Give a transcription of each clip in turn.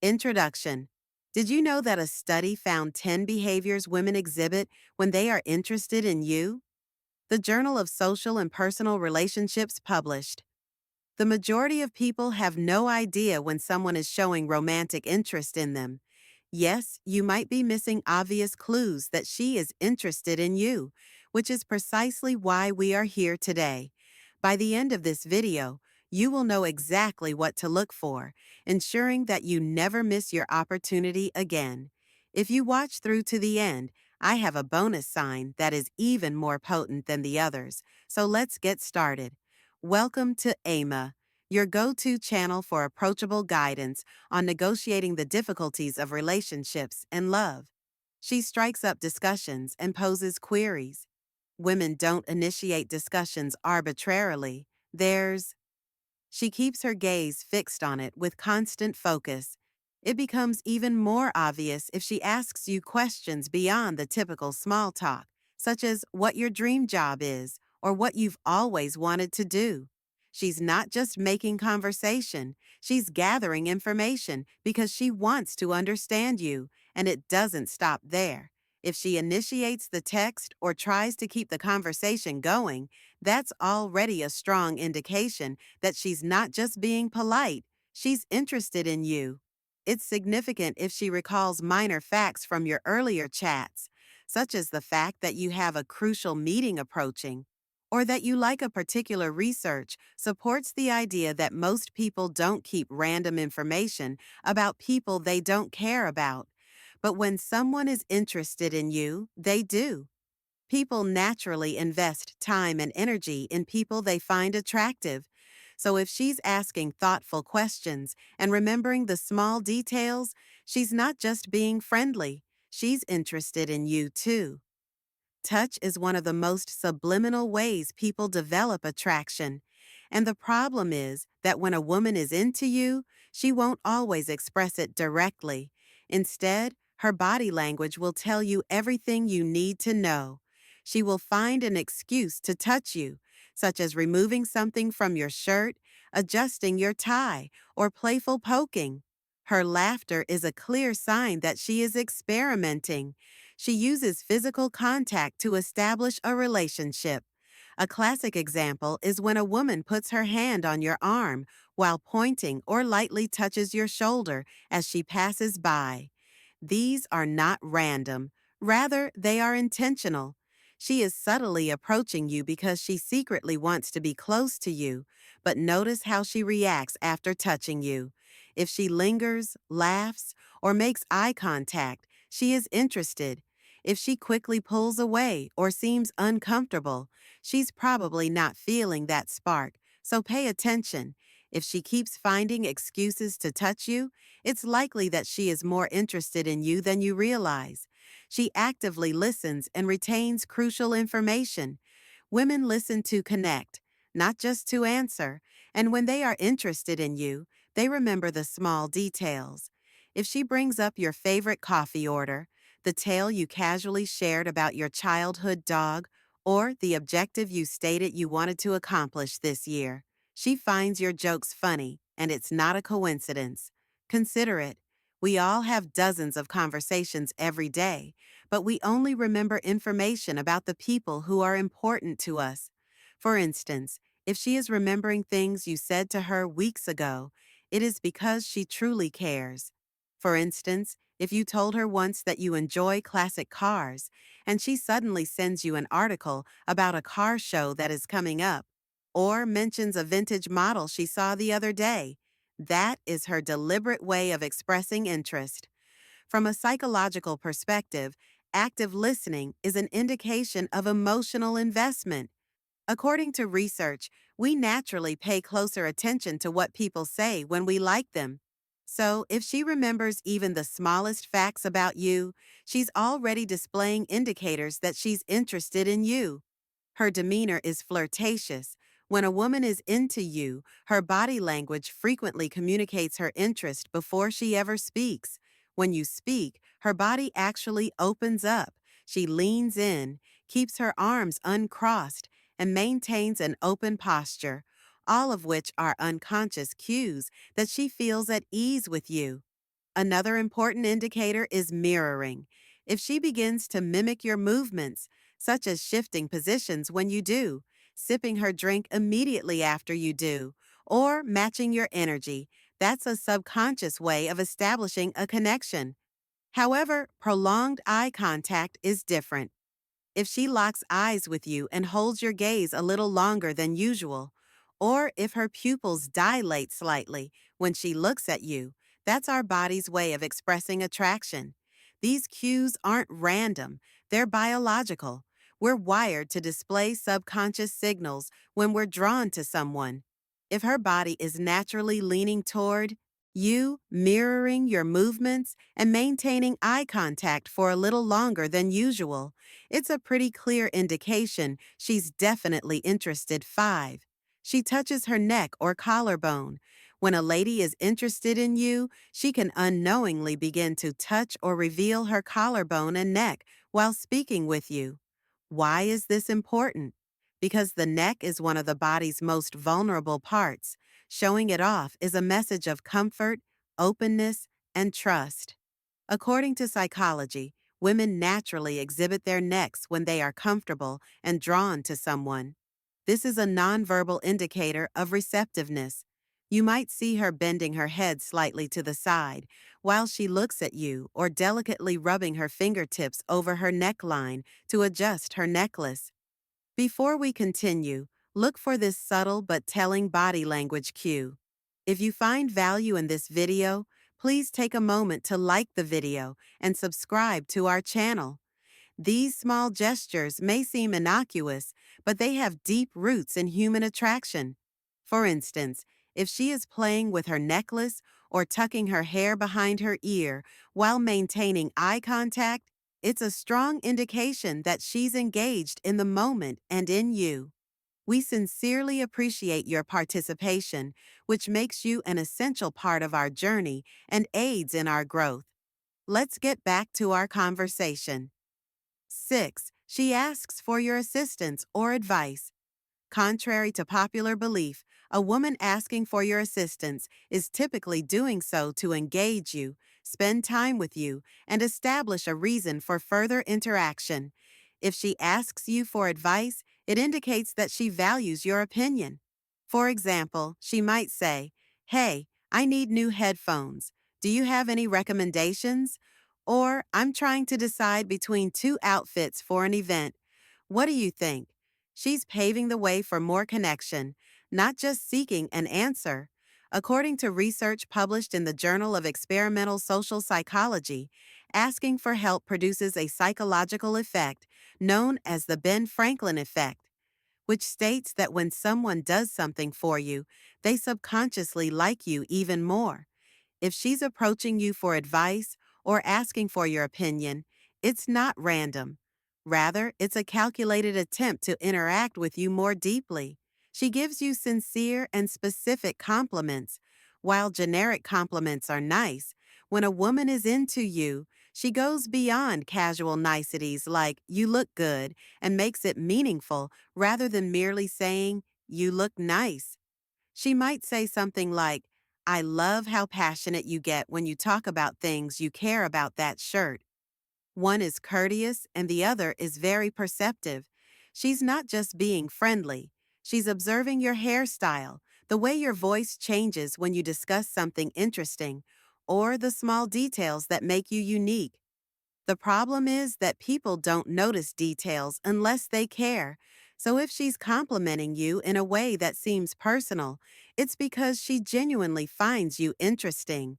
Introduction. Did you know that a study found 10 behaviors women exhibit when they are interested in you? The Journal of Social and Personal Relationships published. The majority of people have no idea when someone is showing romantic interest in them. Yes, you might be missing obvious clues that she is interested in you, which is precisely why we are here today. By the end of this video, you will know exactly what to look for, ensuring that you never miss your opportunity again. If you watch through to the end, I have a bonus sign that is even more potent than the others, so let's get started. Welcome to AMA, your go-to channel for approachable guidance on negotiating the difficulties of relationships and love. She strikes up discussions and poses queries. Women don't initiate discussions arbitrarily. She keeps her gaze fixed on it with constant focus. It becomes even more obvious if she asks you questions beyond the typical small talk, such as what your dream job is or what you've always wanted to do. She's not just making conversation, she's gathering information because she wants to understand you, and it doesn't stop there. If she initiates the text or tries to keep the conversation going, that's already a strong indication that she's not just being polite, she's interested in you. It's significant if she recalls minor facts from your earlier chats, such as the fact that you have a crucial meeting approaching, or that you like a particular research, supports the idea that most people don't keep random information about people they don't care about. But when someone is interested in you, they do. People naturally invest time and energy in people they find attractive. So if she's asking thoughtful questions and remembering the small details, she's not just being friendly, she's interested in you too. Touch is one of the most subliminal ways people develop attraction. And the problem is that when a woman is into you, she won't always express it directly. Instead, her body language will tell you everything you need to know. She will find an excuse to touch you, such as removing something from your shirt, adjusting your tie, or playful poking. Her laughter is a clear sign that she is experimenting. She uses physical contact to establish a relationship. A classic example is when a woman puts her hand on your arm while pointing or lightly touches your shoulder as she passes by. These are not random. Rather, they are intentional. She is subtly approaching you because she secretly wants to be close to you, but notice how she reacts after touching you. If she lingers, laughs, or makes eye contact, she is interested. If she quickly pulls away or seems uncomfortable, she's probably not feeling that spark, so pay attention. If she keeps finding excuses to touch you, it's likely that she is more interested in you than you realize. She actively listens and retains crucial information. Women listen to connect, not just to answer, and when they are interested in you, they remember the small details. If she brings up your favorite coffee order, the tale you casually shared about your childhood dog, or the objective you stated you wanted to accomplish this year, she finds your jokes funny, and it's not a coincidence. Consider it. We all have dozens of conversations every day, but we only remember information about the people who are important to us. For instance, if she is remembering things you said to her weeks ago, it is because she truly cares. For instance, if you told her once that you enjoy classic cars, and she suddenly sends you an article about a car show that is coming up, or mentions a vintage model she saw the other day, that is her deliberate way of expressing interest. From a psychological perspective, active listening is an indication of emotional investment. According to research, we naturally pay closer attention to what people say when we like them. So, if she remembers even the smallest facts about you, she's already displaying indicators that she's interested in you. Her demeanor is flirtatious. When a woman is into you, her body language frequently communicates her interest before she ever speaks. When you speak, her body actually opens up. She leans in, keeps her arms uncrossed, and maintains an open posture, all of which are unconscious cues that she feels at ease with you. Another important indicator is mirroring. If she begins to mimic your movements, such as shifting positions when you do, sipping her drink immediately after you do, or matching your energy, that's a subconscious way of establishing a connection. However, prolonged eye contact is different. If she locks eyes with you and holds your gaze a little longer than usual, or if her pupils dilate slightly when she looks at you, that's our body's way of expressing attraction. These cues aren't random, they're biological. We're wired to display subconscious signals when we're drawn to someone. If her body is naturally leaning toward you, mirroring your movements and maintaining eye contact for a little longer than usual, it's a pretty clear indication she's definitely interested. 5. She touches her neck or collarbone. When a lady is interested in you, she can unknowingly begin to touch or reveal her collarbone and neck while speaking with you. Why is this important? Because the neck is one of the body's most vulnerable parts. Showing it off is a message of comfort, openness, and trust. According to psychology, women naturally exhibit their necks when they are comfortable and drawn to someone. This is a nonverbal indicator of receptiveness. You might see her bending her head slightly to the side while she looks at you or delicately rubbing her fingertips over her neckline to adjust her necklace. Before we continue, look for this subtle but telling body language cue. If you find value in this video, please take a moment to like the video and subscribe to our channel. These small gestures may seem innocuous, but they have deep roots in human attraction. For instance, if she is playing with her necklace or tucking her hair behind her ear while maintaining eye contact, it's a strong indication that she's engaged in the moment and in you. We sincerely appreciate your participation, which makes you an essential part of our journey and aids in our growth. Let's get back to our conversation. 6. She asks for your assistance or advice. Contrary to popular belief, a woman asking for your assistance is typically doing so to engage you, spend time with you, and establish a reason for further interaction. If she asks you for advice, it indicates that she values your opinion. For example, she might say, "Hey, I need new headphones. Do you have any recommendations?" Or, "I'm trying to decide between two outfits for an event. What do you think?" She's paving the way for more connection, not just seeking an answer. According to research published in the Journal of Experimental Social Psychology, asking for help produces a psychological effect known as the Ben Franklin effect, which states that when someone does something for you, they subconsciously like you even more. If she's approaching you for advice or asking for your opinion, it's not random. Rather, it's a calculated attempt to interact with you more deeply. She gives you sincere and specific compliments. While generic compliments are nice, when a woman is into you, she goes beyond casual niceties like, "You look good," and makes it meaningful rather than merely saying, "You look nice." She might say something like, "I love how passionate you get when you talk about things you care about that shirt." One is courteous and the other is very perceptive. She's not just being friendly. She's observing your hairstyle, the way your voice changes when you discuss something interesting, or the small details that make you unique. The problem is that people don't notice details unless they care. So if she's complimenting you in a way that seems personal, it's because she genuinely finds you interesting.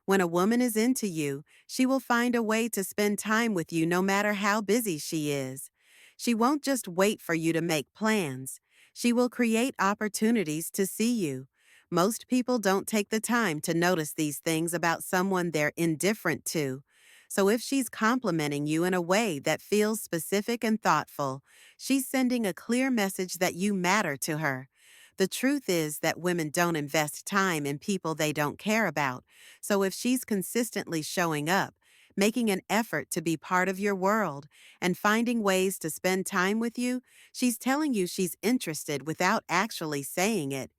When a woman is into you, she will find a way to spend time with you no matter how busy she is. She won't just wait for you to make plans. She will create opportunities to see you. Most people don't take the time to notice these things about someone they're indifferent to. So if she's complimenting you in a way that feels specific and thoughtful, she's sending a clear message that you matter to her. The truth is that women don't invest time in people they don't care about. So if she's consistently showing up, making an effort to be part of your world, and finding ways to spend time with you, she's telling you she's interested without actually saying it.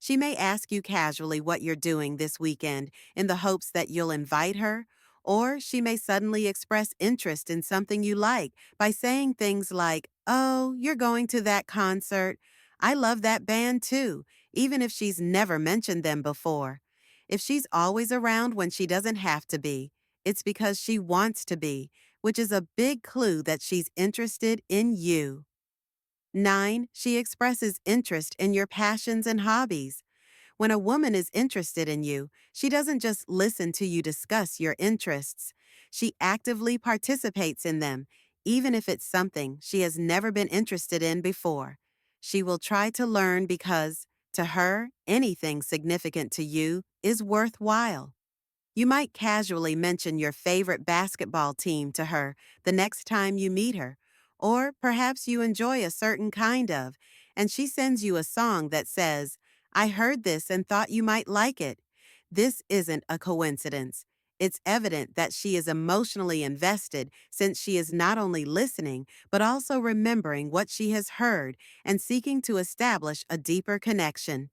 She may ask you casually what you're doing this weekend in the hopes that you'll invite her, or she may suddenly express interest in something you like by saying things like, "Oh, you're going to that concert. I love that band too," even if she's never mentioned them before. If she's always around when she doesn't have to be, it's because she wants to be, which is a big clue that she's interested in you. 9. She expresses interest in your passions and hobbies. When a woman is interested in you, she doesn't just listen to you discuss your interests. She actively participates in them, even if it's something she has never been interested in before. She will try to learn because, to her, anything significant to you is worthwhile. You might casually mention your favorite basketball team to her the next time you meet her, or perhaps you enjoy a certain kind of, and she sends you a song that says, "I heard this and thought you might like it." This isn't a coincidence. It's evident that she is emotionally invested since she is not only listening, but also remembering what she has heard and seeking to establish a deeper connection.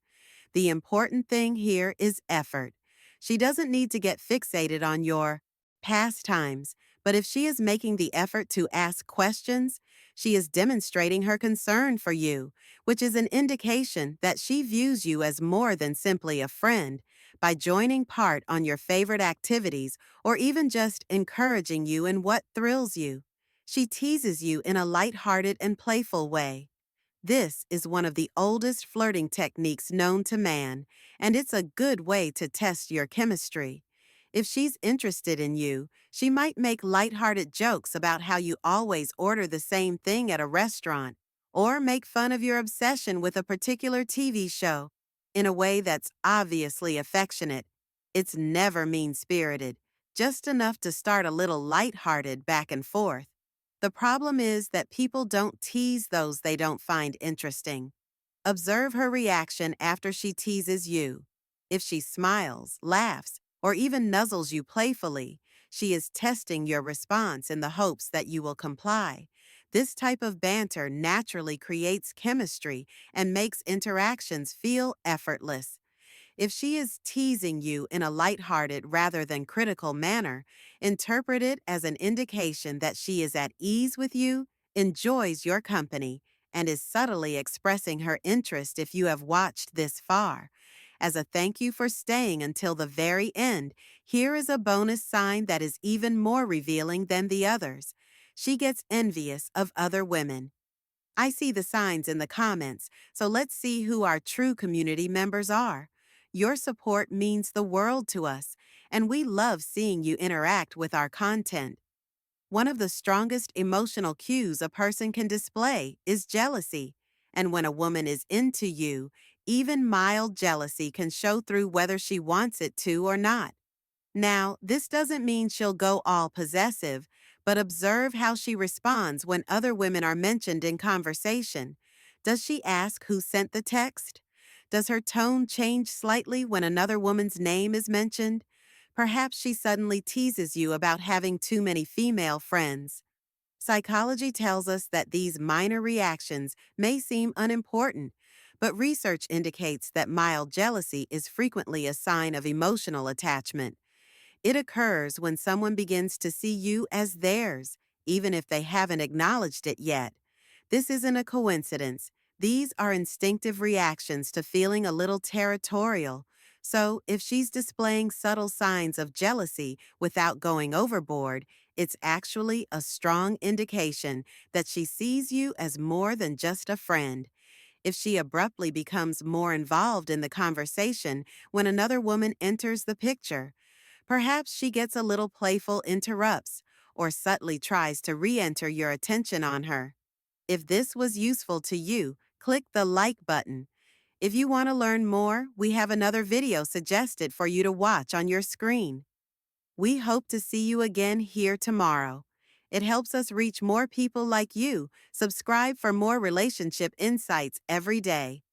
The important thing here is effort. She doesn't need to get fixated on your pastimes, but if she is making the effort to ask questions, she is demonstrating her concern for you, which is an indication that she views you as more than simply a friend by joining part on your favorite activities or even just encouraging you in what thrills you. She teases you in a light-hearted and playful way. This is one of the oldest flirting techniques known to man, and it's a good way to test your chemistry. If she's interested in you, she might make lighthearted jokes about how you always order the same thing at a restaurant, or make fun of your obsession with a particular TV show in a way that's obviously affectionate. It's never mean-spirited, just enough to start a little lighthearted back and forth. The problem is that people don't tease those they don't find interesting. Observe her reaction after she teases you. If she smiles, laughs, or even nuzzles you playfully, she is testing your response in the hopes that you will comply. This type of banter naturally creates chemistry and makes interactions feel effortless. If she is teasing you in a lighthearted rather than critical manner, interpret it as an indication that she is at ease with you, enjoys your company, and is subtly expressing her interest if you have watched this far. As a thank you for staying until the very end, here is a bonus sign that is even more revealing than the others. She gets envious of other women. I see the signs in the comments, so let's see who our true community members are. Your support means the world to us, and we love seeing you interact with our content. One of the strongest emotional cues a person can display is jealousy, and when a woman is into you, even mild jealousy can show through whether she wants it to or not. Now, this doesn't mean she'll go all possessive, but observe how she responds when other women are mentioned in conversation. Does she ask who sent the text? Does her tone change slightly when another woman's name is mentioned? Perhaps she suddenly teases you about having too many female friends. Psychology tells us that these minor reactions may seem unimportant, but research indicates that mild jealousy is frequently a sign of emotional attachment. It occurs when someone begins to see you as theirs, even if they haven't acknowledged it yet. This isn't a coincidence. These are instinctive reactions to feeling a little territorial. So, if she's displaying subtle signs of jealousy without going overboard, it's actually a strong indication that she sees you as more than just a friend. If she abruptly becomes more involved in the conversation when another woman enters the picture, perhaps she gets a little playful interrupts or subtly tries to re-enter your attention on her. If this was useful to you, click the like button. If you want to learn more, we have another video suggested for you to watch on your screen. We hope to see you again here tomorrow. It helps us reach more people like you. Subscribe for more relationship insights every day.